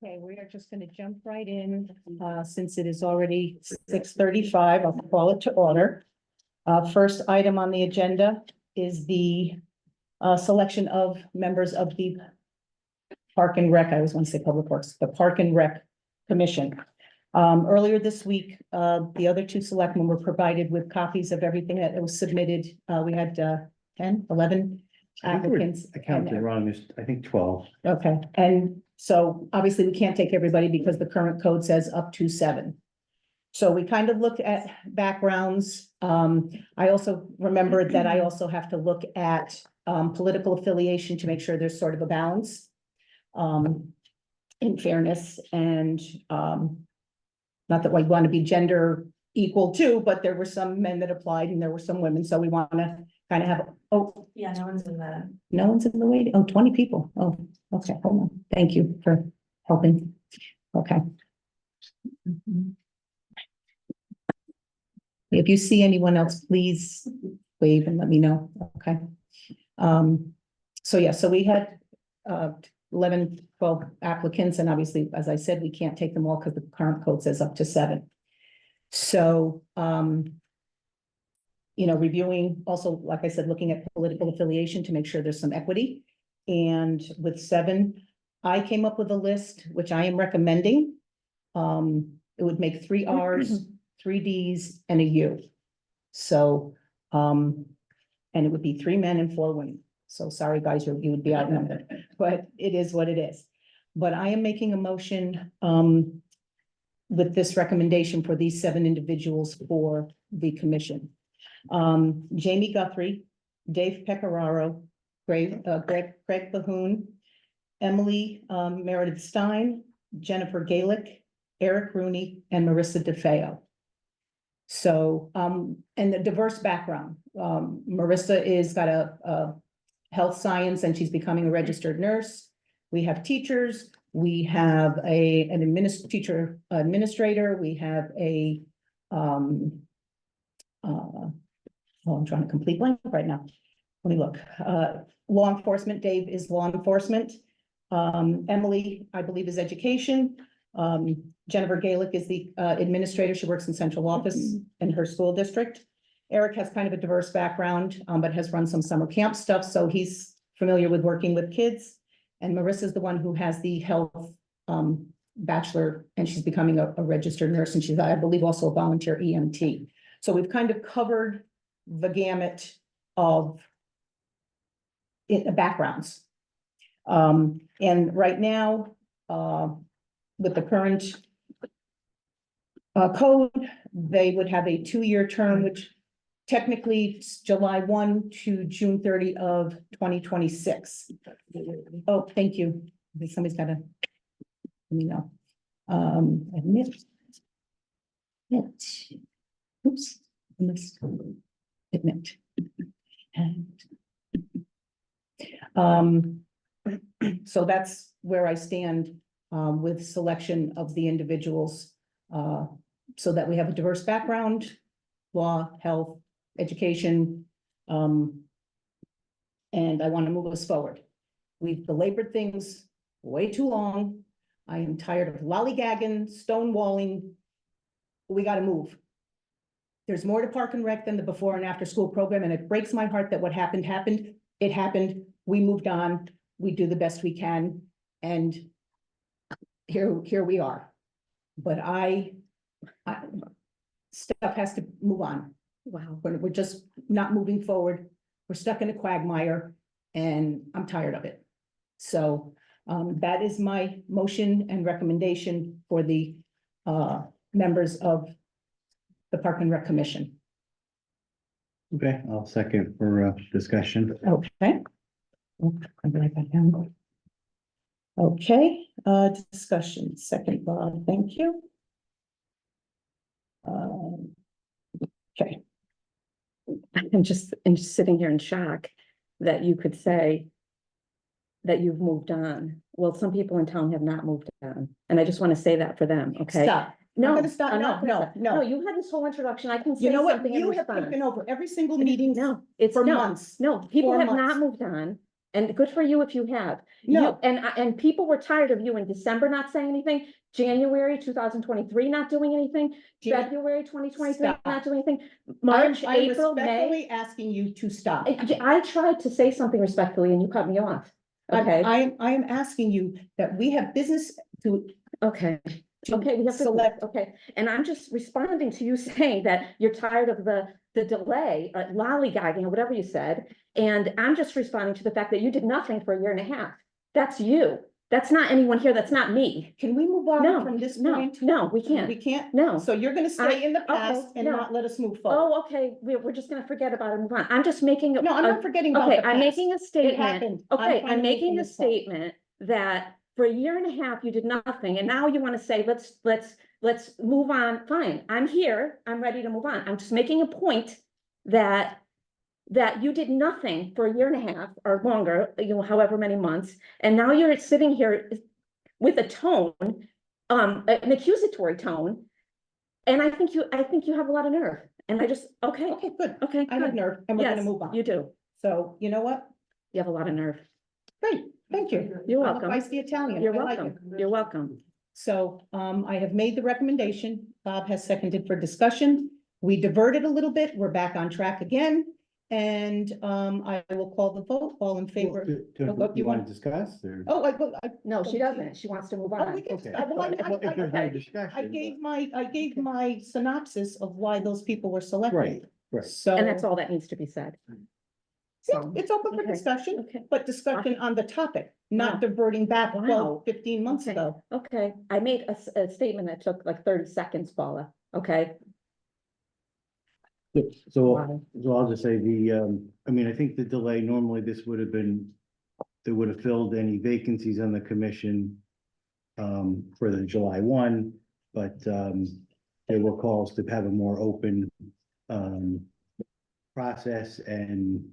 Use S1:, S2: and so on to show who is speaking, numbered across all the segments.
S1: Okay, we are just gonna jump right in, since it is already 6:35, I'll call it to order. First item on the agenda is the selection of members of the Park and Rec, I always want to say Public Works, the Park and Rec Commission. Earlier this week, the other two selectmen were provided with copies of everything that was submitted. We had 10, 11 applicants.
S2: I counted wrong, there's, I think 12.
S1: Okay, and so obviously we can't take everybody because the current code says up to 7. So we kind of looked at backgrounds. I also remembered that I also have to look at political affiliation to make sure there's sort of a balance in fairness and not that we want to be gender equal too, but there were some men that applied and there were some women, so we want to kind of have, oh.
S3: Yeah, no one's in the.
S1: No one's in the waiting, oh, 20 people, oh, okay, hold on, thank you for helping, okay. If you see anyone else, please wave and let me know, okay? So yeah, so we had 11, 12 applicants, and obviously, as I said, we can't take them all because the current code says up to 7. So, you know, reviewing also, like I said, looking at political affiliation to make sure there's some equity. And with 7, I came up with a list, which I am recommending. It would make 3 Rs, 3 Ds, and a U. So, and it would be 3 men and 4 women. So sorry, guys, you would be outnumbered, but it is what it is. But I am making a motion, with this recommendation for these 7 individuals for the commission. Jamie Guthrie, Dave Pecoraro, Craig Bahoon, Emily Meredith Stein, Jennifer Galick, Eric Rooney, and Marissa DeFeo. So, and the diverse background. Marissa is got a health science and she's becoming a registered nurse. We have teachers, we have an administrator, we have a I'm trying to complete blank right now. Let me look. Law enforcement, Dave is law enforcement. Emily, I believe, is education. Jennifer Galick is the administrator. She works in central office in her school district. Eric has kind of a diverse background, but has run some summer camp stuff, so he's familiar with working with kids. And Marissa is the one who has the health bachelor, and she's becoming a registered nurse, and she's, I believe, also a volunteer EMT. So we've kind of covered the gamut of backgrounds. And right now, with the current code, they would have a 2-year term, which technically it's July 1 to June 30 of 2026. Oh, thank you. Somebody's got to let me know. Admit. Oops. Admit. And so that's where I stand with selection of the individuals, so that we have a diverse background, law, health, education, and I want to move us forward. We've belabored things way too long. I am tired of lollygagging, stonewalling. We got to move. There's more to Park and Rec than the before and after school program, and it breaks my heart that what happened, happened. It happened. We moved on. We do the best we can, and here we are. But stuff has to move on. Wow, we're just not moving forward. We're stuck in a quagmire, and I'm tired of it. So that is my motion and recommendation for the members of the Park and Rec Commission.
S2: Okay, I'll second for discussion.
S1: Okay. I'll write that down. Okay, discussion, second, Bob, thank you. Okay.
S3: I'm just sitting here in shock that you could say that you've moved on. Well, some people in town have not moved on, and I just want to say that for them, okay?
S1: Stop.
S3: No,
S1: I'm gonna stop.
S3: I'm
S1: No,
S3: not gonna stop.
S1: no.
S3: You had this whole introduction. I can say
S1: You know what?
S3: something
S1: You
S3: in
S1: have
S3: response.
S1: taken over every single meeting
S3: No, it's
S1: for
S3: no,
S1: months.
S3: no, people
S1: 4
S3: have
S1: months.
S3: not moved on. And good for you if you have.
S1: No.
S3: And people were tired of you in December not saying anything, January 2023 not doing anything,
S1: Gina,
S3: February 2023
S1: stop.
S3: not doing anything,
S1: I'm
S3: March, April, May.
S1: respectfully asking you to stop.
S3: I tried to say something respectfully and you cut me off. Okay,
S1: I am asking you that we have business to.
S3: okay.
S1: to
S3: Okay, we have to,
S1: select.
S3: okay, and I'm just responding to you saying that you're tired of the delay, lollygagging or whatever you said. And I'm just responding to the fact that you did nothing for a year and a half. That's you. That's not anyone here. That's not me.
S1: Can we move on
S3: No,
S1: from this
S3: no,
S1: point?
S3: no, we
S1: We
S3: can't.
S1: can't?
S3: No.
S1: So you're gonna stay in the
S3: okay,
S1: past and
S3: no.
S1: not let us move forward?
S3: Oh, okay, we're just gonna forget about it and move on. I'm just making.
S1: No, I'm not forgetting about
S3: Okay,
S1: the past.
S3: I'm making a statement.
S1: happened. I'm
S3: Okay,
S1: trying to
S3: I'm
S1: move
S3: making
S1: from
S3: a
S1: this point.
S3: statement that for a year and a half, you did nothing, and now you want to say, let's move on. Fine, I'm here, I'm ready to move on. I'm just making a point that you did nothing for a year and a half or longer, however many months, and now you're sitting here with a tone, an accusatory tone, and I think you have a lot of nerve, and I just, okay,
S1: Okay, good.
S3: okay,
S1: I have
S3: good.
S1: nerve and we're gonna
S3: Yes,
S1: move on.
S3: you do.
S1: So you know what?
S3: You have a lot of nerve.
S1: Great, thank you.
S3: You're
S1: I'm a
S3: welcome.
S1: feisty Italian.
S3: You're
S1: I like
S3: welcome.
S1: it.
S3: You're welcome.
S1: So, I have made the recommendation. Bob has seconded for discussion. We diverted a little bit. We're back on track again. And, I will call the vote. All in favor?
S2: Do you want to discuss or?
S1: Oh,
S3: No, she doesn't. She wants to move
S1: Oh,
S3: on.
S1: we can,
S2: Okay.
S1: well,
S2: If there's no
S1: I
S2: discussion.
S1: gave my synopsis of why those people were selected.
S2: Right, right.
S1: So.
S3: And that's all that needs to be said.
S1: Yeah,
S3: So,
S1: it's open for
S3: okay,
S1: discussion,
S3: okay,
S1: but discussion on the topic, not
S3: Wow.
S1: diverting back
S3: Wow.
S1: 12, 15 months
S3: Okay.
S1: ago.
S3: okay. I made a statement that took like 30 seconds, Paula. Okay.
S2: So,
S3: Wow.
S2: so I'll just say I mean, I think the delay, normally this would have been, they would have filled any vacancies on the commission for the July 1, but there were calls to have a more open process, and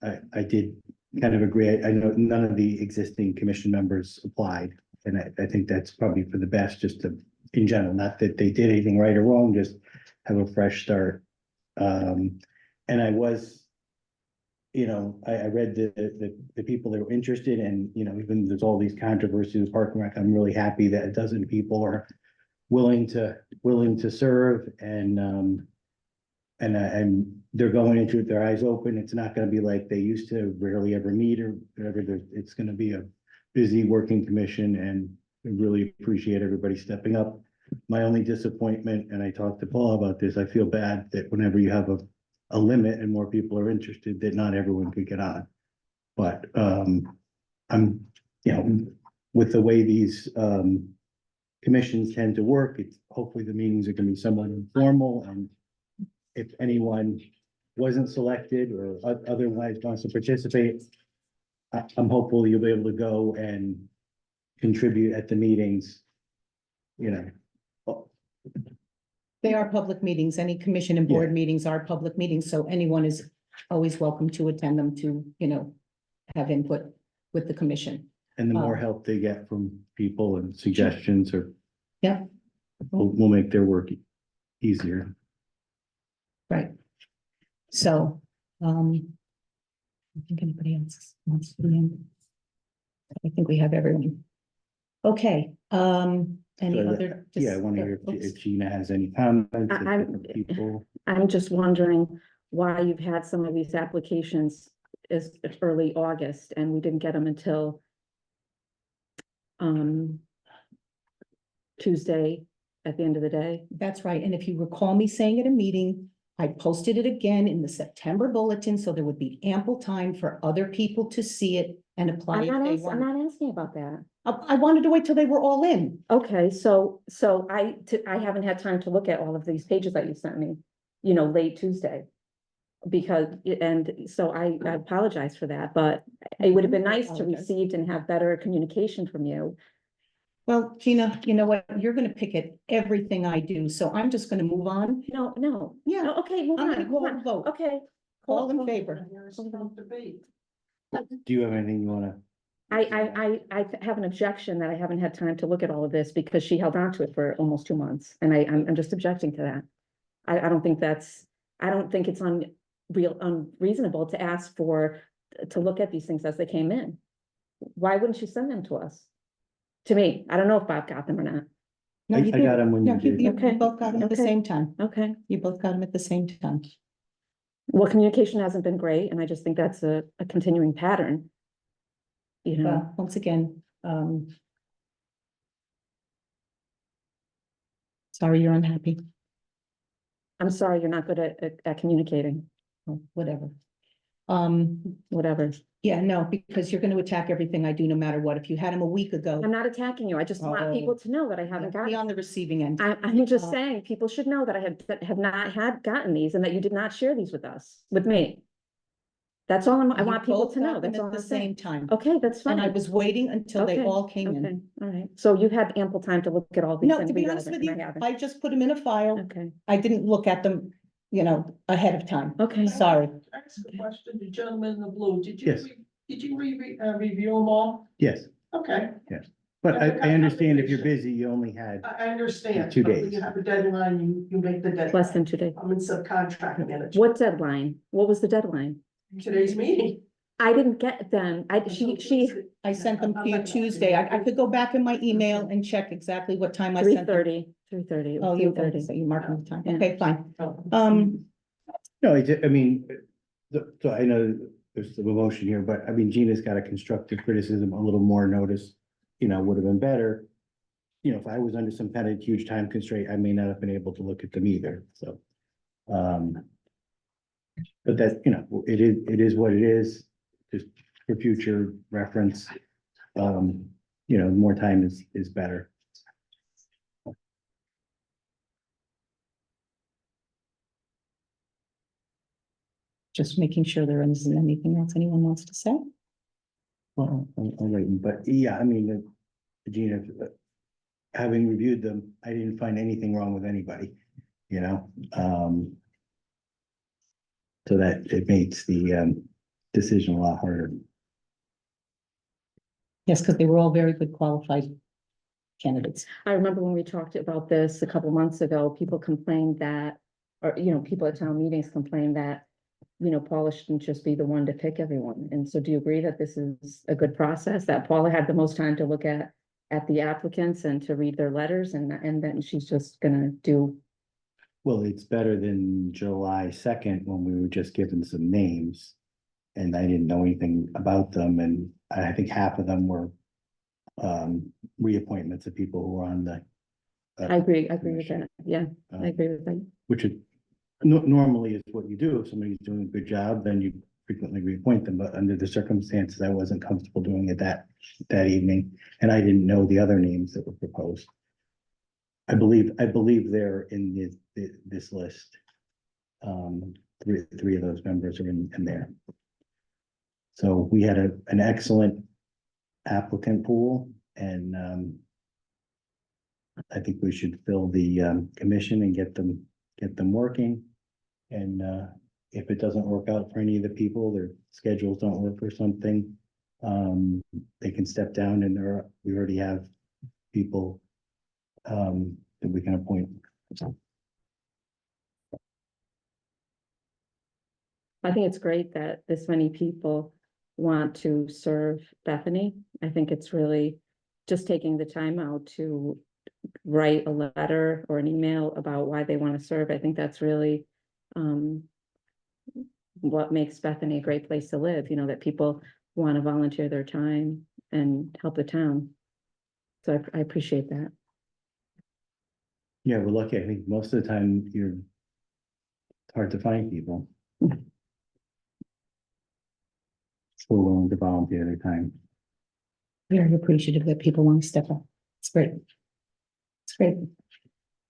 S2: I did kind of agree. I know none of the existing commission members applied, and I think that's probably for the best, just to, in general, not that they did anything right or wrong, just have a fresh start. And I was, I read the people that were interested, and, even there's all these controversies with Park and Rec, I'm really happy that a dozen people are willing to serve, and they're going into it, their eyes open. It's not gonna be like they used to, rarely ever meet or whatever. It's gonna be a busy working commission, and I really appreciate everybody stepping up. My only disappointment, and I talked to Paul about this, I feel bad that whenever you have a limit and more people are interested, that not everyone could get on. But, I'm, with the way these, commissions tend to work, it's, hopefully the meetings are gonna be somewhat informal, and if anyone wasn't selected or otherwise wants to participate, I'm hopeful you'll be able to go and contribute at the meetings,
S1: They are public meetings. Any commission and board meetings are public meetings, so anyone is always welcome to attend them to, have input with the commission.
S2: And the more help they get from people and suggestions
S1: Yeah.
S2: will make their work easier.
S1: Right. So, I think anybody else wants to be in? I think we have everyone. Okay, any
S2: So,
S1: other?
S2: Yeah, I want to hear if Gina has any comments. if people.
S3: I'm just wondering why you've had some of these applications as early August and we didn't get them until Tuesday at the end of the day.
S1: That's right, and if you recall me saying at a meeting, I posted it again in the September bulletin, so there would be ample time for other people to see it and apply if they
S3: I'm
S1: want.
S3: not asking about that.
S1: I wanted to wait till they were all in.
S3: Okay, so I haven't had time to look at all of these pages that you sent me, late Tuesday. Because, and so I apologize for that, but it would have been nice to receive and have better communication from you.
S1: Well, Gina, you know what? You're gonna pick at everything I do, so I'm just gonna move on.
S3: No.
S1: Yeah,
S3: No, okay, move
S1: I'm
S3: on,
S1: gonna
S3: move
S1: call
S3: on.
S1: the vote.
S3: Okay.
S1: All in favor?
S2: Do you have anything you wanna?
S3: I have an objection that I haven't had time to look at all of this because she held on to it for almost 2 months, and I'm just objecting to that. I don't think it's unreasonable to ask for to look at these things as they came in. Why wouldn't she send them to us? To me, I don't know if Bob got them or not.
S1: No,
S2: I
S1: you
S2: got
S1: did.
S2: them when
S1: No,
S2: you did.
S1: you
S3: Okay,
S1: both got them at the
S3: okay.
S1: same time.
S3: Okay,
S1: You both got them at the same time.
S3: well, communication hasn't been great, and I just think that's a continuing pattern. You know,
S1: Well, once again, sorry you're unhappy,
S3: I'm sorry, you're not good at communicating,
S1: or whatever.
S3: whatever.
S1: Yeah, no, because you're gonna attack everything I do no matter what. If you had him a week ago,
S3: I'm not attacking you. I just want people to know that I haven't
S1: be
S3: gotten.
S1: on the receiving end.
S3: I'm just
S1: Uh,
S3: saying, people should know that I have not gotten these and that you did not share these with us, with me. That's all I
S1: You
S3: want people
S1: both
S3: to
S1: got
S3: know.
S1: them
S3: That's all
S1: at the
S3: I'm
S1: same
S3: saying.
S1: time.
S3: Okay, that's
S1: And I
S3: fine.
S1: was waiting until they
S3: Okay,
S1: all came
S3: Okay,
S1: in.
S3: all right. So you had ample time to look at all these.
S1: No,
S3: and
S1: to be
S3: read all
S1: honest
S3: of it,
S1: with you,
S3: and I haven't.
S1: I just put them in a file.
S3: Okay,
S1: I didn't look at them, ahead of time.
S3: okay.
S1: Sorry.
S4: Can I ask a question, the gentleman in the blue,
S2: Yes.
S4: did you review them all?
S2: Yes,
S4: Okay,
S2: but I understand if you're busy, you only had,
S4: I understand.
S2: 2
S4: but
S2: days.
S4: You have a deadline, you make the deadline.
S3: Less than 2 days.
S4: I'm in subcontract management.
S3: What deadline? What was the deadline?
S4: Today's meeting.
S3: I didn't get them. She,
S1: I sent them to you Tuesday. I could go back in my email and check exactly what time I sent them.
S3: 3:30.
S1: Oh, you,
S3: 3:30.
S1: so you marked the time.
S3: Yeah.
S1: Okay, fine.
S4: Um,
S2: no, I mean, so I know there's some emotion here, but I mean, Gina's got a constructive criticism, a little more notice, would have been better. If I was under some kind of huge time constraint, I may not have been able to look at them either, so. But that, it is what it is, just for future reference. More time is better.
S1: Just making sure there isn't anything else anyone wants to say.
S2: Well, I'm waiting, but yeah, I mean, Gina, having reviewed them, I didn't find anything wrong with anybody, so that it makes the decision a lot harder.
S1: Yes, because they were all very good qualified candidates.
S3: I remember when we talked about this a couple months ago, people complained that, or, people at town meetings complained that, Paula shouldn't just be the one to pick everyone. And so do you agree that this is a good process, that Paula had the most time to look at the applicants and to read their letters, and then she's just gonna do?
S2: Well, it's better than July 2nd when we were just given some names. And I didn't know anything about them, and I think half of them were reappointments of people who were on the.
S3: I agree with that. Yeah, I agree with that.
S2: Which is normally is what you do. If somebody's doing a good job, then you frequently reappoint them, but under the circumstances, I wasn't comfortable doing it that evening. And I didn't know the other names that were proposed. I believe they're in this list. Three of those members are in there. So we had an excellent applicant pool, and I think we should fill the commission and get them working. And if it doesn't work out for any of the people, their schedules don't work or something, they can step down, and we already have people that we can appoint.
S3: I think it's great that this many people want to serve Bethany. I think it's really just taking the time out to write a letter or an email about why they want to serve. I think that's really what makes Bethany a great place to live, that people want to volunteer their time and help the town. So I appreciate that.
S2: Yeah, we're lucky. I think most of the time it's hard to find people. Who are willing to volunteer their time.
S1: Very appreciative that people want to step up. It's great. It's great.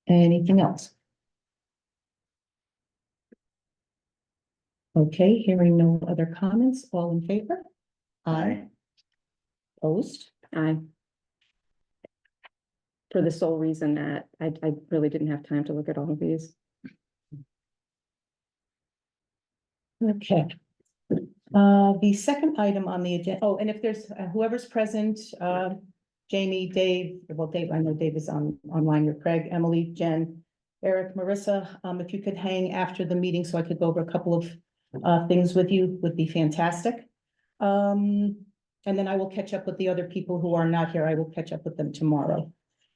S1: Anything else? Okay, hearing no other comments, all in favor? Aye. Opposed?
S3: For the sole reason that I really didn't have time to look at all of these.
S1: Okay. The second item on the agenda, and if there's whoever's present, Jamie, Dave, Dave, I know Dave is online, you're Craig, Emily, Jen, Eric, Marissa, if you could hang after the meeting so I could go over a couple of things with you, would be fantastic. And then I will catch up with the other people who are not here. I will catch up with them tomorrow.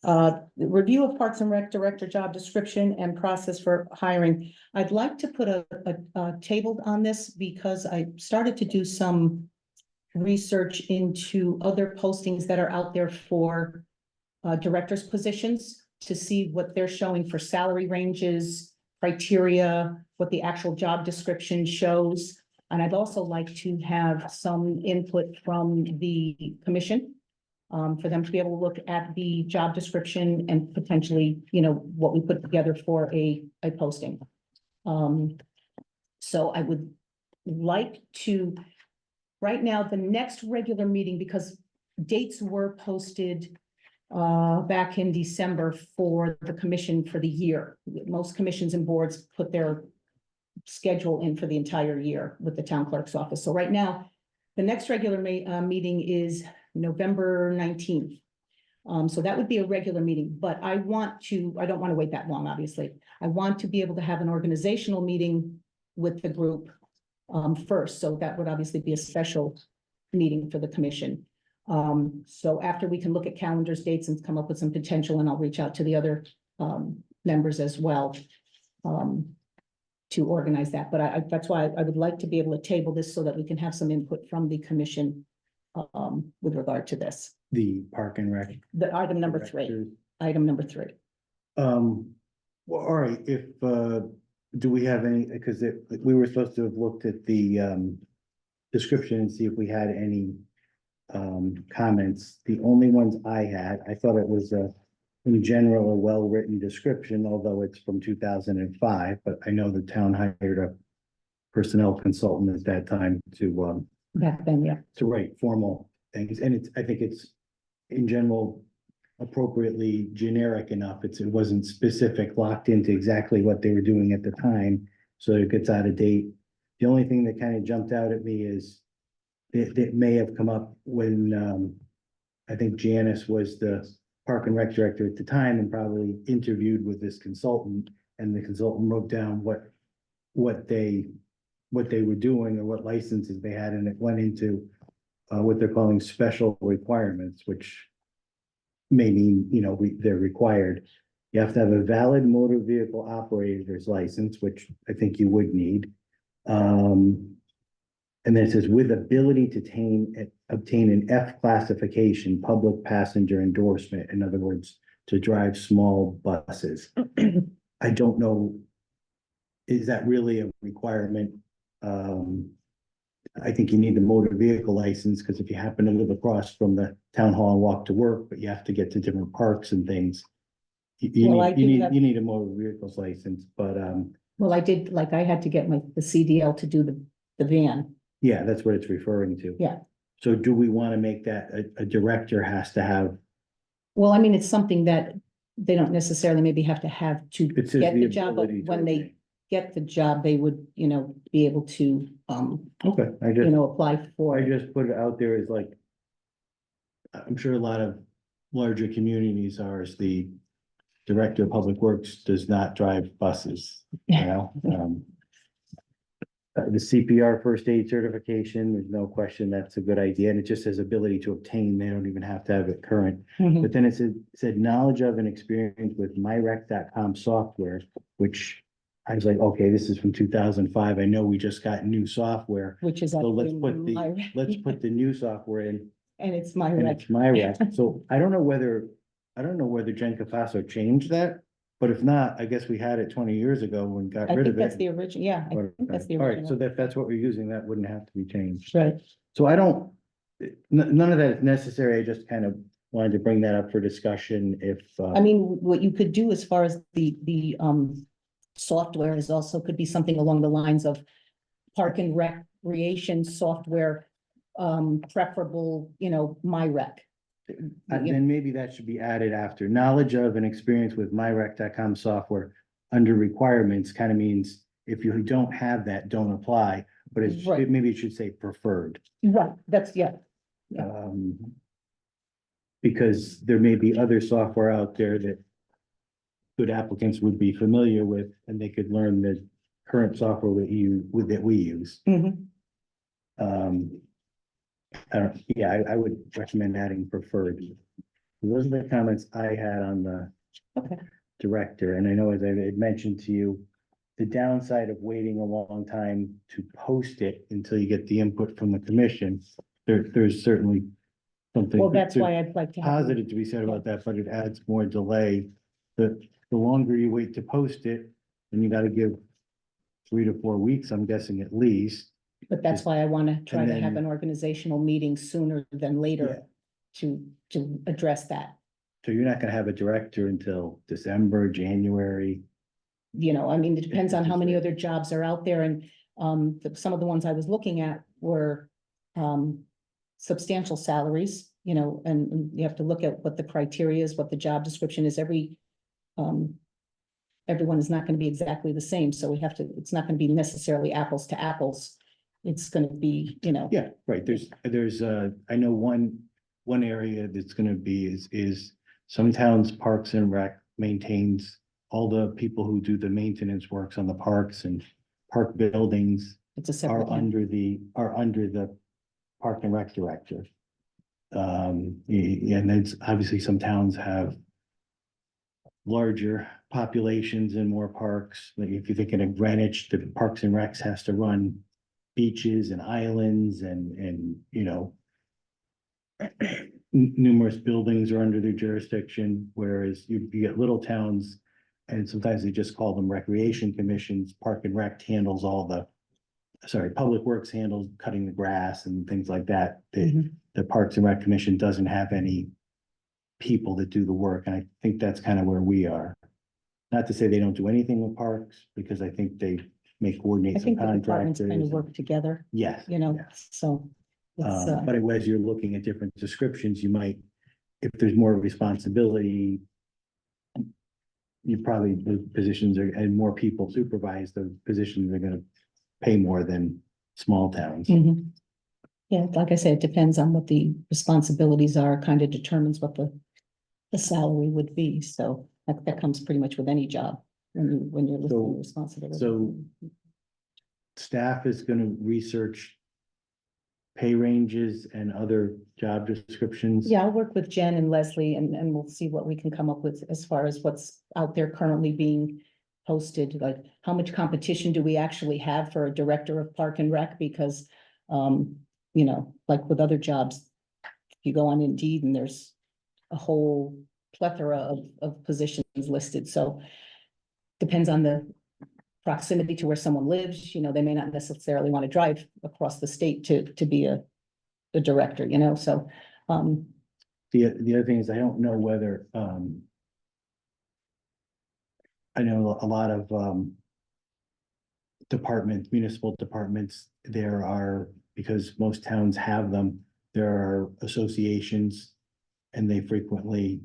S1: The review of Parks and Rec Director job description and process for hiring. I'd like to put a table on this because I started to do some research into other postings that are out there for directors' positions to see what they're showing for salary ranges, criteria, what the actual job description shows. And I'd also like to have some input from the commission for them to be able to look at the job description and potentially, what we put together for a posting. So I would like to, right now, the next regular meeting, because dates were posted back in December for the commission for the year. Most commissions and boards put their schedule in for the entire year with the town clerk's office. So right now, the next regular meeting is November 19th. So that would be a regular meeting, but I don't want to wait that long, obviously. I want to be able to have an organizational meeting with the group first. So that would obviously be a special meeting for the commission. So after we can look at calendars, dates, and come up with some potential, and I'll reach out to the other members as well to organize that. But that's why I would like to be able to table this so that we can have some input from the commission with regard to this.
S2: The Park and Rec.
S1: The item number three,
S2: Well, all right, do we have any, because we were supposed to have looked at the description and see if we had any comments. The only ones I had, I thought it was in general, a well-written description, although it's from 2005, but I know the town hired a personnel consultant at that time to
S1: back then, yeah.
S2: to write formal things, and I think it's in general appropriately generic enough. It wasn't specific, locked into exactly what they were doing at the time, so it gets out of date. The only thing that kind of jumped out at me is it may have come up when I think Janice was the Park and Rec director at the time and probably interviewed with this consultant, and the consultant wrote down what they were doing or what licenses they had, and it went into what they're calling special requirements, which may mean, they're required. You have to have a valid motor vehicle operator's license, which I think you would need. And then it says with ability to obtain an F classification, public passenger endorsement, in other words, to drive small buses. I don't know, is that really a requirement? I think you need the motor vehicle license, because if you happen to live across from the town hall and walk to work, but you have to get to different parks and things. You need a motor vehicles license, but
S1: Well, I did, like, I had to get the CDL to do the van.
S2: yeah, that's what it's referring to.
S1: Yeah.
S2: So do we want to make that a director has to have?
S1: Well, I mean, it's something that they don't necessarily maybe have to have to
S2: It says
S1: get
S2: the
S1: the job, but
S2: ability to
S1: when they
S2: obtain.
S1: get the job, they would, be able to,
S2: Okay,
S1: apply for
S2: I
S1: it.
S2: just put it out there as like, I'm sure a lot of larger communities are, as the director of public works does not drive buses, the CPR first aid certification, there's no question that's a good idea, and it just says ability to obtain, they don't even have to have it current.
S1: Mhm.
S2: But then it said knowledge of and experience with myrec.com software, which I was like, okay, this is from 2005. I know we just got new software.
S1: Which is.
S2: So let's
S1: actually
S2: put the new software in,
S1: And it's my
S2: and
S1: rec.
S2: it's myrec. So I don't know whether Jen Cafasso changed that, but if not, I guess we had it 20 years ago and got
S1: I
S2: rid
S1: think
S2: of
S1: that's
S2: it.
S1: the original, yeah, I
S2: But,
S1: think that's the
S2: all right,
S1: original.
S2: so that's what we're using, that wouldn't have to be changed.
S1: Right.
S2: So I don't, none of that is necessary. I just kind of wanted to bring that up for discussion if,
S1: I mean, what you could do as far as the software is also could be something along the lines of park and recreation software, preferable, MyRec.
S2: then maybe that should be added after knowledge of and experience with myrec.com software under requirements kind of means if you don't have that, don't apply, but
S1: Right.
S2: maybe it should say preferred.
S1: Right, that's, yeah, Yeah.
S2: Because there may be other software out there that good applicants would be familiar with, and they could learn the current software that we use.
S1: Mhm.
S2: I would recommend adding preferred. Those are the comments I had on the
S1: Okay.
S2: director, and I know as I had mentioned to you, the downside of waiting a long time to post it until you get the input from the commission, there's certainly something.
S1: Well, that's why I'd like to have.
S2: Positive to be said about that, but it adds more delay. The longer you wait to post it, then you gotta give 3 to 4 weeks, I'm guessing at least.
S1: But that's why I want to try
S2: And
S1: to have
S2: then-
S1: an organizational meeting sooner than later to address that.
S2: So you're not gonna have a director until December, January.
S1: You know, I mean, it depends on how many
S2: Interesting.
S1: other jobs are out there and some of the ones I was looking at were substantial salaries, you know, and you have to look at what the criteria is, what the job description is. Everyone is not going to be exactly the same, so we have to, it's not going to be necessarily apples to apples. It's going to be, you know.
S2: Yeah, right, I know one area that's gonna be is some towns Parks and Rec maintains all the people who do the maintenance works on the parks and park buildings
S1: It's a
S2: are
S1: separate.
S2: under the Park and Rec director. And it's obviously some towns have larger populations and more parks. Like if you're thinking of Greenwich, the Parks and Recs has to run beaches and islands and, you know, numerous buildings are under their jurisdiction, whereas you get little towns and sometimes they just call them recreation commissions. Park and Rec handles Public Works handles cutting the grass and things like that.
S1: Mhm.
S2: The Parks and Rec Commission doesn't have any people that do the work, and I think that's kind of where we are. Not to say they don't do anything with parks, because I think they may coordinate
S1: I
S2: some
S1: think the departments kind of
S2: contractors.
S1: work together,
S2: Yes.
S1: you know,
S2: yes.
S1: so. It's,
S2: But as you're looking at different descriptions, you might, if there's more responsibility, you probably, the positions are, and more people supervise, the positions are gonna pay more than small towns.
S1: mhm. Yeah, like I said, it depends on what the responsibilities are, kind of determines what the salary would be, so that comes pretty much with any job. When you're
S2: So-
S1: listing responsibility.
S2: so- Staff is gonna research pay ranges and other job descriptions.
S1: Yeah, I'll work with Jen and Leslie and we'll see what we can come up with as far as what's out there currently being posted, like how much competition do we actually have for a director of Park and Rec? Because, you know, like with other jobs, you go on Indeed and there's a whole plethora of positions listed, so depends on the proximity to where someone lives, you know, they may not necessarily want to drive across the state to be a director, you know, so,
S2: The other thing is, I don't know whether, I know a lot of, municipal departments, there are, because most towns have them, there are associations, and they frequently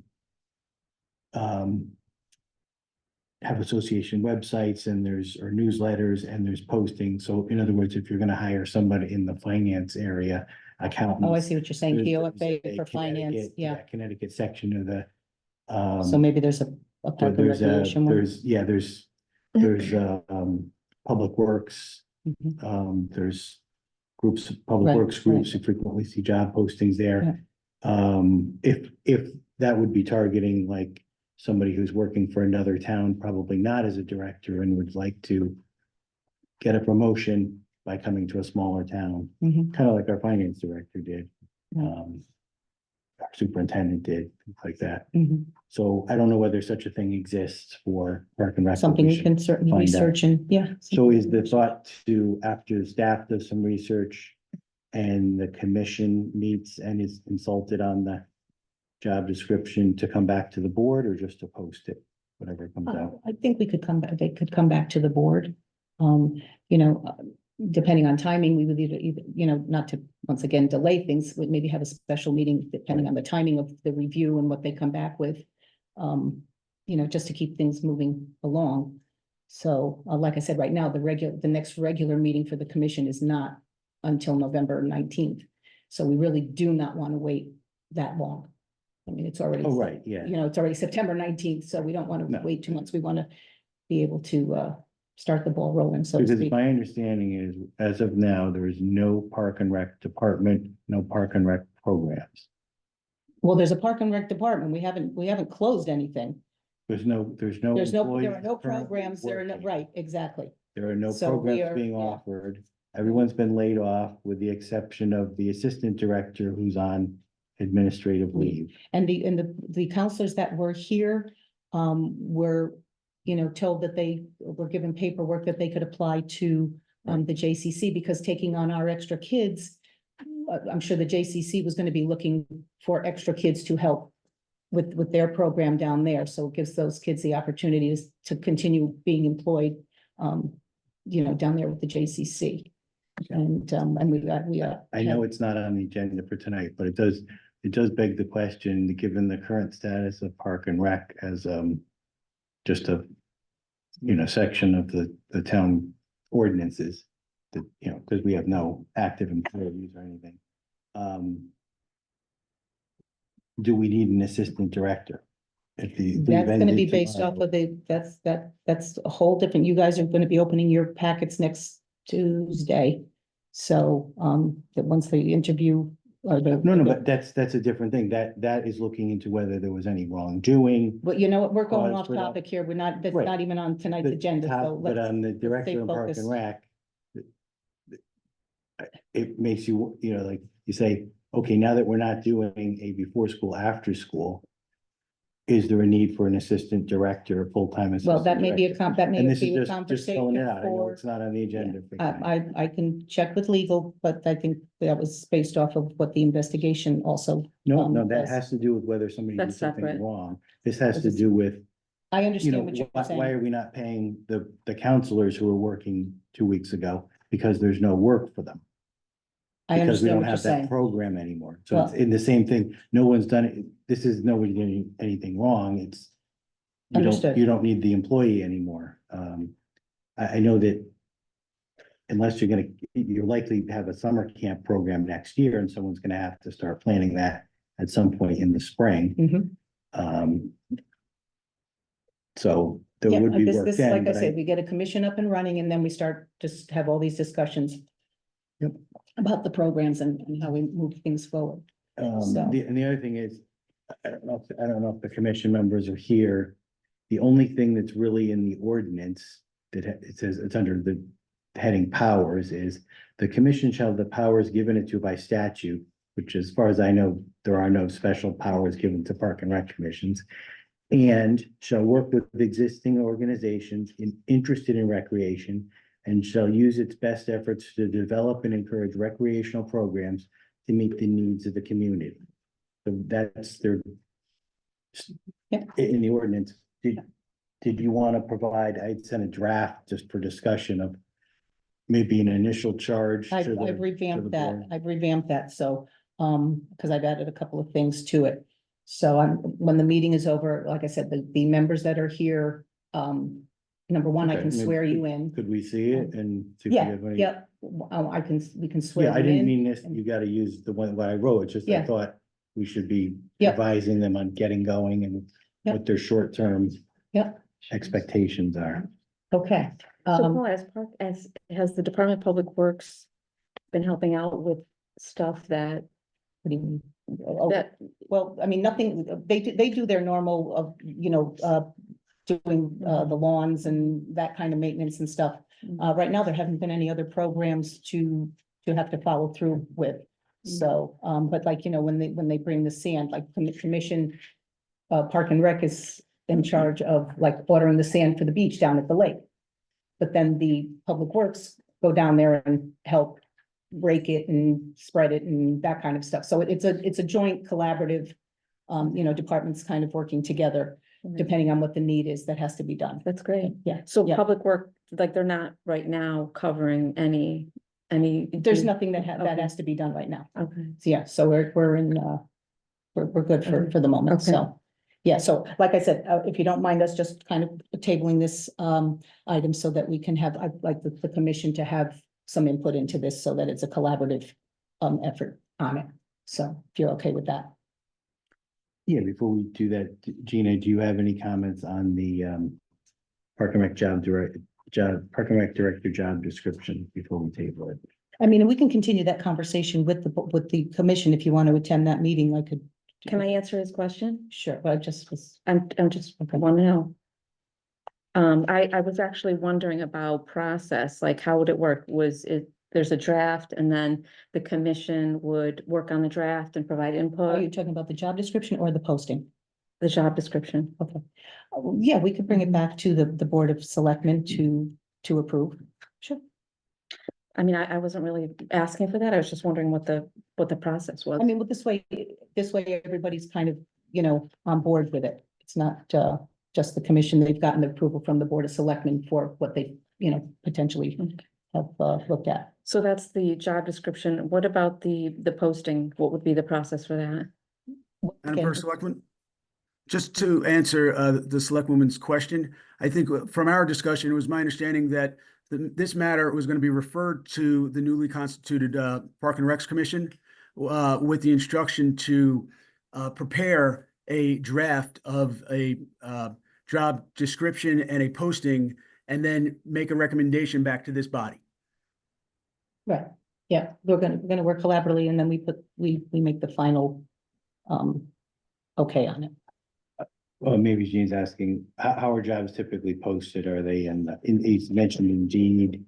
S2: have association websites and or newsletters and there's postings. So in other words, if you're gonna hire somebody in the finance area, accountants.
S1: oh, I see what you're saying,
S2: there's
S1: POFA
S2: a
S1: for finance,
S2: Connecticut-
S1: yeah,
S2: Connecticut section of the.
S1: so maybe there's a park and
S2: There's
S1: recreation one.
S2: there's Public Works,
S1: Mhm.
S2: there's groups, Public
S1: Right,
S2: Works groups,
S1: right.
S2: you frequently see job postings there. If that would be targeting like somebody who's working for another town, probably not as a director and would like to get a promotion by coming to a smaller town,
S1: Mhm.
S2: kind of like our finance director did.
S1: Right.
S2: Our superintendent did, things like that.
S1: Mhm.
S2: So I don't know whether such a thing exists for Park and Rec.
S1: Something we
S2: should
S1: can certainly
S2: find out.
S1: research and, yeah.
S2: So is the thought to, after staff does some research and the commission meets and is consulted on the job description, to come back to the board or just to post it, whatever comes out?
S1: I think we could come back, they could come back to the board. You know, depending on timing, we would either, you know, not to, once again, delay things, we maybe have a special meeting depending on the timing of the review and what they come back with. You know, just to keep things moving along. So, like I said, right now, the next regular meeting for the commission is not until November 19th. So we really do not want to wait that long. I mean, it's already.
S2: Oh, right, yeah.
S1: You know, it's already September 19th, so we don't want
S2: No.
S1: to wait 2 months. We want to be able to start the ball rolling, so to
S2: Because
S1: speak.
S2: my understanding is, as of now, there is no Park and Rec department, no Park and Rec programs.
S1: Well, there's a park and rec department. We haven't closed anything.
S2: There's no.
S1: There are no
S2: employees currently
S1: programs, there are no,
S2: working.
S1: right, exactly.
S2: There are no
S1: So we
S2: programs
S1: are-
S2: being
S1: yeah.
S2: offered. Everyone's been laid off with the exception of the assistant director who's on administrative leave.
S1: And the counselors that were here, were, told that they were given paperwork that they could apply to, the JCC, because taking on our extra kids, I'm sure the JCC was gonna be looking for extra kids to help with their program down there, so it gives those kids the opportunities to continue being employed, down there with the JCC. And we
S2: I know it's not on the agenda for tonight, but it does beg the question, given the current status of Park and Rec as, just a, section of the town ordinances. That, because we have no active employees or anything. Do we need an assistant director?
S1: That's gonna be based off of that's a whole different, you guys are gonna be opening your packets next Tuesday. So, that once they interview.
S2: No, but that's a different thing. That is looking into whether there was any wrongdoing.
S1: But you know what, we're going
S2: Cause
S1: off
S2: for that.
S1: topic here, that's
S2: Right.
S1: not even on tonight's
S2: The
S1: agenda,
S2: top-
S1: so
S2: But
S1: let's,
S2: on the
S1: stay
S2: director of Park
S1: focused.
S2: and Rec. It makes you, like, you say, okay, now that we're not doing a before school, after school. Is there a need for an assistant director, a full-time assistant?
S1: well, that may be
S2: director?
S1: that may
S2: And this
S1: be a
S2: is just throwing
S1: conversation
S2: it out. I know
S1: for.
S2: it's not on the agenda. for tonight.
S1: I can check with legal, but I think that was based off of what the investigation also.
S2: No, that
S1: was-
S2: has to do with whether somebody did
S3: That's
S2: something
S3: separate.
S2: wrong. This has to
S1: This is-
S2: do with,
S1: I understand what you're
S2: why
S1: saying.
S2: are we not paying the counselors who were working 2 weeks ago? Because there's no work for them.
S1: I
S2: Because we
S1: understand
S2: don't
S1: what you're
S2: have that
S1: saying.
S2: program anymore. So it's
S1: Well-
S2: in the same thing. No one's done it. This is nobody doing anything wrong. It's.
S1: Understood.
S2: You don't need the employee anymore. I know that. Unless you're likely to have a summer camp program next year and someone's gonna have to start planning that at some point in the spring.
S1: Mhm.
S2: So there
S1: Yeah,
S2: would be
S1: this,
S2: work
S1: this,
S2: then,
S1: like I
S2: but
S1: said, we get a commission up and running and then we start just have all these discussions.
S2: Yep.
S1: About the programs and how we move things forward. So-
S2: and the other thing is, I don't know if the commission members are here. The only thing that's really in the ordinance that it says it's under the heading powers is the commission shall have the powers given it to by statute, which as far as I know, there are no special powers given to Park and Rec commissions. And shall work with existing organizations interested in recreation and shall use its best efforts to develop and encourage recreational programs to meet the needs of the community. So that's their.
S1: Yeah.
S2: In the ordinance, did you want to provide, I'd send a draft just for discussion of maybe an initial charge?
S1: I've
S2: to the-
S1: revamped
S2: the
S1: that,
S2: board?
S1: I've revamped that, so, because I've added a couple of things to it. So when the meeting is over, like I said, the members that are here, number one, I
S2: Okay,
S1: can
S2: maybe
S1: swear you in.
S2: Could we see it and? see if we
S1: Yeah,
S2: have any-
S1: yeah, we can swear
S2: Yeah, I
S1: you
S2: didn't
S1: in.
S2: mean this, you gotta use the one that I wrote, it's just I
S1: Yeah.
S2: thought we should be
S1: Yeah.
S2: advising them on getting going and
S1: Yeah.
S2: what their short-term
S1: Yeah.
S2: expectations are.
S1: Okay,
S3: So Paul, has the Department of Public Works been helping out with stuff that,
S1: what do you mean? Oh,
S3: that,
S1: well, I mean, nothing, they do their normal, doing, the lawns and that kind of maintenance and stuff. Right now, there haven't been any other programs to have to follow through with. So, but like, when they bring the sand, like the commission, Park and Rec is in charge of like ordering the sand for the beach down at the lake. But then the Public Works go down there and help rake it and spread it and that kind of stuff. So it's a joint collaborative, departments kind of working together, depending on what the need is that has to be done.
S3: that's great.
S1: Yeah,
S3: So
S1: yeah.
S3: Public Work, like, they're not right now covering any.
S1: There's nothing that
S3: Okay.
S1: has to be done right now.
S3: Okay,
S1: So yeah, so we're in, we're good
S3: Okay.
S1: for the moment,
S3: Okay.
S1: so. Yeah, so like I said, if you don't mind us just kind of tabling this item so that we can have, I'd like the commission to have some input into this so that it's a collaborative effort on it. So if you're okay with that.
S2: Yeah, before we do that, Gina, do you have any comments on the Park and Rec Park and Rec Director job description before we table it.
S1: I mean, we can continue that conversation with the commission if you want to attend that meeting, I could.
S3: Can I answer his question?
S1: Sure, but I just was,
S3: I'm just, I want to know. I was actually wondering about process, like how would it work? Was it, there's a draft and then the commission would work on the draft and provide
S1: are you
S3: input,
S1: talking about the job description or the posting?
S3: the job description?
S1: Okay. Yeah, we could bring it back to the Board of Selectmen to approve. Sure.
S3: I mean, I wasn't really asking for that. I was just wondering what the process was.
S1: I mean, well, this way everybody's kind of, on board with it. It's not, just the commission. They've gotten the approval from the Board of Selectmen for what they, potentially have, looked at.
S3: So that's the job description. What about the posting? What would be the process for that?
S5: Madam
S1: Again,
S5: First Selectman, just to answer the Selectwoman's question, I think from our discussion, it was my understanding that this matter was going to be referred to the newly constituted Park and Recs Commission with the instruction to prepare a draft of a job description and a posting, and then make a recommendation back to this body.
S1: Right, yeah, we're gonna work collaboratively and then we make the final, okay on it.
S2: Well, maybe Jean's asking, how are jobs typically posted? Are they it's mentioned Indeed?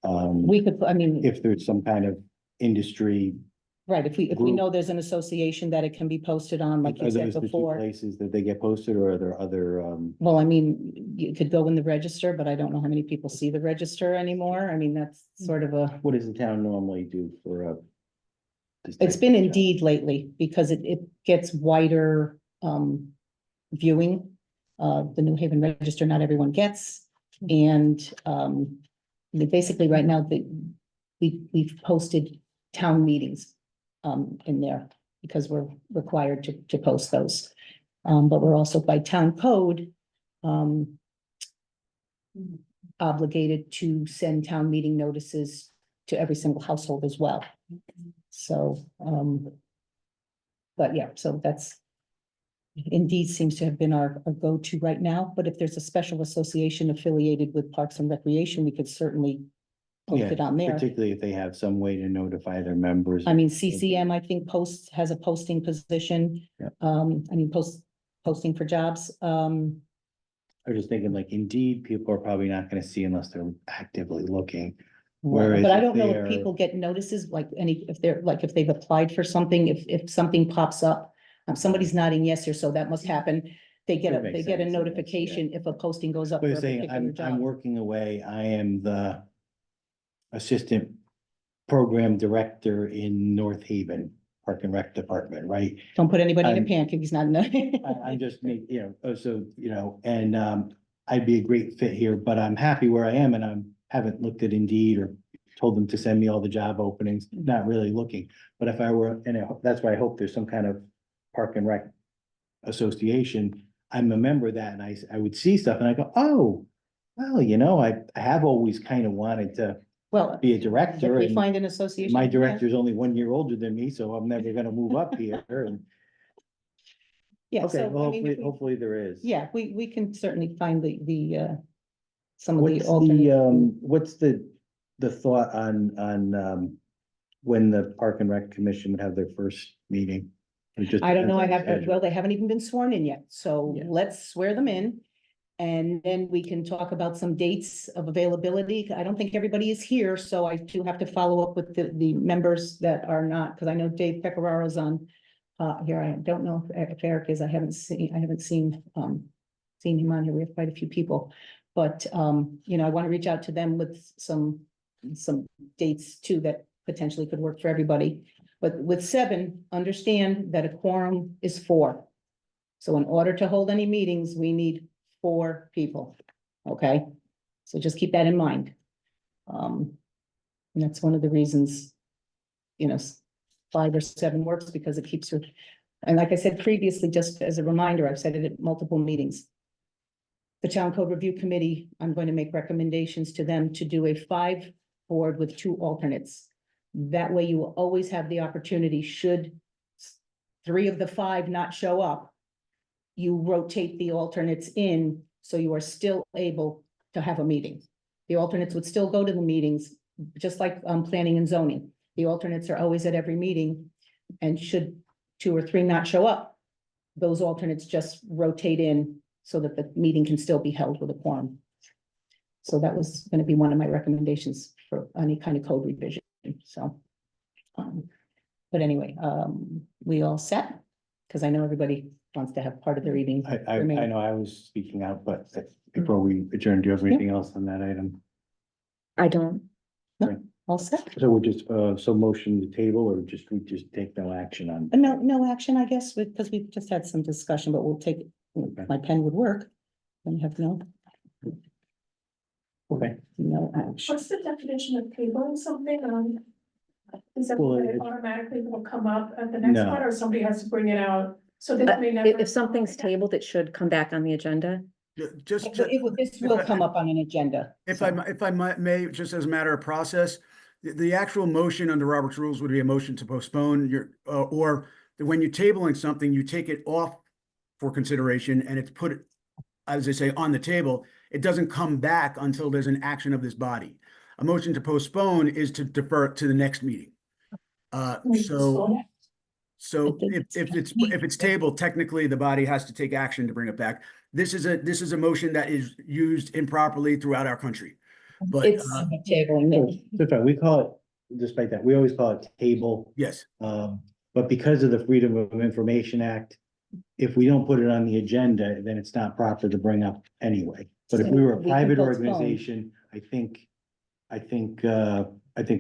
S1: We could, I mean,
S2: If there's some kind of industry,
S1: right, if we
S2: group-
S1: know there's an association that it can be posted on, like
S2: are
S1: you
S2: those
S1: said
S2: the two
S1: before.
S2: places that they get posted, or are there other,
S1: Well, I mean, you could go in the register, but I don't know how many people see the register anymore. I mean, that's sort of a,
S2: what does the town normally do for this
S1: it's
S2: type
S1: been
S2: of job?
S1: Indeed lately because it gets wider, viewing. The New Haven Register, not everyone gets. And, basically right now, we've posted town meetings, in there because we're required to post those. But we're also by town code, obligated to send town meeting notices to every single household as well. So, but yeah, so that's Indeed seems to have been our go-to right now, but if there's a special association affiliated with Parks and Recreation, we could certainly post
S2: Yeah,
S1: it on there.
S2: particularly if they have some way to notify their members.
S1: I mean, CCM, I think has a posting position.
S2: Yeah.
S1: I mean, posting for jobs.
S2: I was just thinking like Indeed, people are probably not gonna see unless they're actively looking. Whereas
S1: But I
S2: if
S1: don't know
S2: they
S1: if
S2: are-
S1: people get notices, like if they've applied for something, if something pops up. Somebody's nodding yes here, so that must happen. They get
S2: That makes
S1: they get a
S2: sense, I guess,
S1: notification if a posting goes up
S2: But
S1: for
S2: you're
S1: a
S2: saying,
S1: particular
S2: I'm
S1: job.
S2: working away, I am the assistant program director in North Haven Park and Rec Department, right?
S1: Don't put anybody in a
S2: I'm-
S1: pancake, he's not.
S2: I'm just and I'd be a great fit here, but I'm happy where I am and haven't looked at Indeed or told them to send me all the job openings, not really looking. But if I were, that's why I hope there's some kind of Park and Rec association. I'm a member of that and I would see stuff and I go, oh, well, I have always kind of wanted to
S1: Well,
S2: be a
S1: if
S2: director
S1: we
S2: and
S1: find an association.
S2: my
S1: yeah.
S2: director's only 1 year older than me, so I'm never gonna move up here. And
S1: Yeah,
S2: okay,
S1: so,
S2: well,
S1: I mean, if we-
S2: hopefully there is.
S1: yeah, we can certainly find some of the
S2: What's
S1: alternate.
S2: what's the thought on when the Park and Rec Commission would have their first meeting? It just
S1: I don't know, I
S2: depends on
S1: have,
S2: schedule.
S1: well, they haven't even been sworn in yet, so
S2: Yeah.
S1: let's swear them in. And then we can talk about some dates of availability. I don't think everybody is here, so I do have to follow up with the members that are not, because I know Dave Pecorara's on. Here, I don't know if Eric is, I haven't seen him on here. We have quite a few people. But, I want to reach out to them with some dates too that potentially could work for everybody. But with 7, understand that a quorum is 4. So in order to hold any meetings, we need 4 people, okay? So just keep that in mind. And that's one of the reasons, 5 or 7 works because it keeps her. And like I said previously, just as a reminder, I've said it at multiple meetings. The Town Code Review Committee, I'm going to make recommendations to them to do a 5 board with 2 alternates. That way you will always have the opportunity, should 3 of the 5 not show up, you rotate the alternates in, so you are still able to have a meeting. The alternates would still go to the meetings, just like, planning and zoning. The alternates are always at every meeting, and should 2 or 3 not show up, those alternates just rotate in so that the meeting can still be held with a quorum. So that was gonna be one of my recommendations for any kind of code revision, so. But anyway, we all set? Because I know everybody wants to have part of their evening.
S2: I
S1: remain.
S2: know I was speaking out, but before we adjourn, do you have anything else on that item?
S3: I don't,
S1: All set?
S2: So we're just, so motion to table, or we just take no action on?
S1: No action, I guess, because we've just had some discussion, but we'll take, my pen would work. Then you have
S2: Okay.
S1: no action.
S6: What's the definition of tabling something? Is that
S2: Well,
S6: that
S2: it-
S6: it automatically will come up at the next
S2: No.
S6: one, or somebody has to bring it out? So that may never.
S3: if something's tabled, it should come back on the agenda.
S5: Just.
S1: This will come up on an agenda.
S5: If
S1: so.
S5: I may, just as a matter of process, the actual motion under Robert's rules would be a motion to postpone your, or when you're tabling something, you take it off for consideration and it's put, as they say, on the table. It doesn't come back until there's an action of this body. A motion to postpone is to defer it to the next meeting. So if it's tabled, technically the body has to take action to bring it back. This is a motion that is used improperly throughout our country. But
S1: It's tabling.
S2: That's fine, we call it, despite that, we always call it table.
S5: yes,
S2: But because of the Freedom of Information Act, if we don't put it on the agenda, then it's not proper to bring up anyway. But if we were a
S1: We can
S2: private
S1: postpone.
S2: organization, I think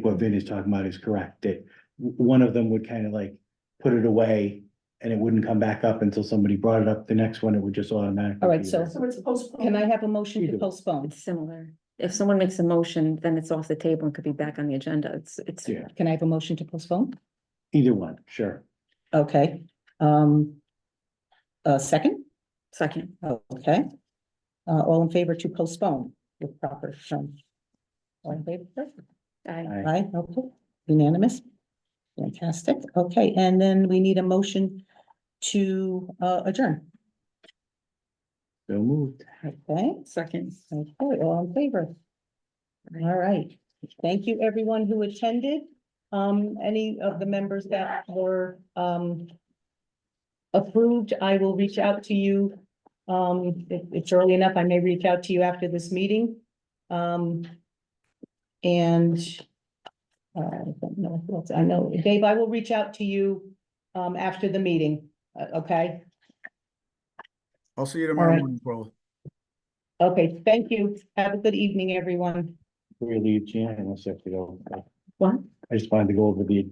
S2: what Vin is talking about is correct, that one of them would kind of like put it away and it wouldn't come back up until somebody brought it up. The next one, it would just automatically.
S1: All right,
S2: be
S1: so-
S2: there.
S6: So it's postponed.
S1: Can I have a motion
S2: You
S1: to
S2: do.
S1: postpone?
S3: It's similar. If someone makes a motion, then it's off the table and could be back on the agenda. It's,
S2: Yeah,
S1: Can I have a motion to postpone?
S2: either one, sure.
S1: Okay, second?
S3: second.
S1: Okay. All in favor to postpone with proper, all in favor?
S3: I,
S1: Aye, okay, unanimous. Fantastic, okay, and then we need a motion to adjourn,
S2: So moved.
S1: okay?
S3: second.
S1: Okay, all in favor? All right, thank you, everyone who attended. Any of the members that were, approved, I will reach out to you. If it's early enough, I may reach out to you after this meeting. And I don't know who else. I know, Dave, I will reach out to you, after the meeting, okay?
S5: I'll see you tomorrow
S1: All right.
S5: morning, Paul.
S1: Okay, thank you. Have a good evening, everyone.
S2: Before you leave, Jan, unless you have to go,
S3: What?
S2: I just wanted to go over the